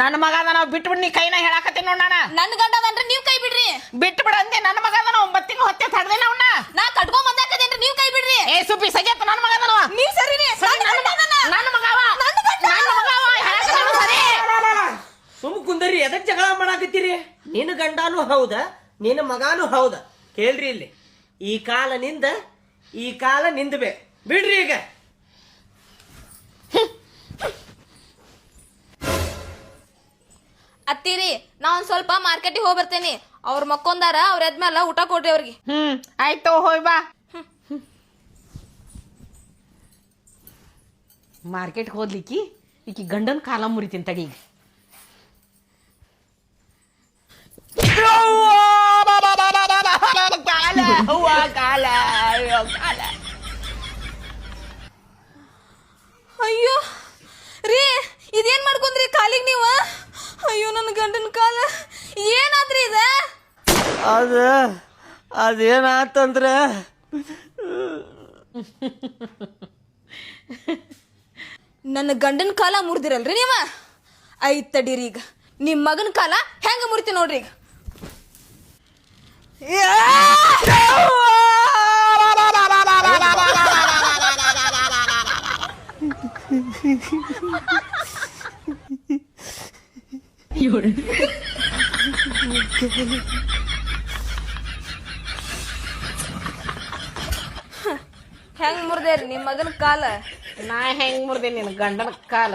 ನನ್ನ ಮಗ ಅದ ನಾವು ಬಿಟ್ಬಿಡ್ ನೀ ಕೈನ ಹೇಳಾಕತ್ತೀನಿ ನೋಡ್ ನಾನು. ನನ್ ಗಂಡ ಅದನ್ರಿ ನೀವ್ ಕೈ ಬಿಡ್ರಿ. ಬಿಟ್ಟು ಬಿಡ ಅಂದೆ. ನನ್ನ ಮಗ ಅದ 9 ತಿಂಗಳು ಹೊತ್ತೆ ತಡ್ದೇನ ಅವನ್ನ. ನಾ ಕಟ್ಕೊಂಡ್ ಬಂದಾಕದೇನ್ರಿ ನೀವ್ ಕೈ ಬಿಡ್ರಿ. ಏ ಸುಬ್ಬಿ ಸಜೆತ್ ನನ್ನ ಮಗ ಅದನವ. ನೀವ್ ಸರಿರಿ. ನನ್ನ ಮಗವ ಸರಿ. ಸುಮ್ ಕುಂದರಿ, ಎದಕ್ ಜಗಳ ಮಾಡಾಕತ್ತೀರಿ? ನಿನ್ನ ಗಂಡಾನು ಹೌದ, ನಿನ್ನ ಮಗಾನು ಹೌದ. ಕೇಳ್ರಿ ಇಲ್ಲಿ, ಈ ಕಾಲ ನಿಂದಬೇ ಬಿಡ್ರಿ ಈಗ. ಅತ್ತೀರಿ ನಾ ಒಂದ್ ಸ್ವಲ್ಪ ಮಾರ್ಕೆಟಿಗೆ ಹೋಗಿ ಬರ್ತೇನಿ. ಅವ್ರ ಮಕ್ಕೊಂದಾರ, ಅವ್ರ ಎದ್ಮೇಲೆ ಊಟ ಕೊಡ್ರಿ ಅವ್ರಿಗೆ. ಆಯ್ತು ಹೋಯ್ ಬಾ. ಮಾರ್ಕೆಟ್ಗೆ ಹೋದ್ಲಿಕ್ಕಿ ಈಕಿ ಗಂಡನ ಕಾಲ ಮುರಿತೀನಿ ತಡಿ. ಅಯ್ಯೋ ರೀ, ಇದೇನ್ ಮಾಡ್ಕೊಂಡ್ರಿ ಕಾಲಿಗೆ ನೀವು? ಅಯ್ಯೋ ನನ್ನ ಗಂಡನ ಕಾಲ ಏನಾದ್ರಿ ಇದ? ಅದೇನಾತಂದ್ರ ನನ್ನ ಗಂಡನ ಕಾಲ ಮುರಿದಿರಲ್ರಿ ನೀವ. ಐತ್ ತಡೀರಿ, ಈಗ ನಿಮ್ ಮಗನ ಕಾಲ ಹೆಂಗ ಮುರಿತಿ ನೋಡ್ರಿ. ಈಗ ಹೆಂಗ್ ಮುರಿದೇರಿ ನಿಮ್ ಮಗನ ಕಾಲ? ನಾ ಹೆಂಗ್ ಮುರಿದೆ ನಿನ್ನ ಗಂಡನ ಕಾಲ?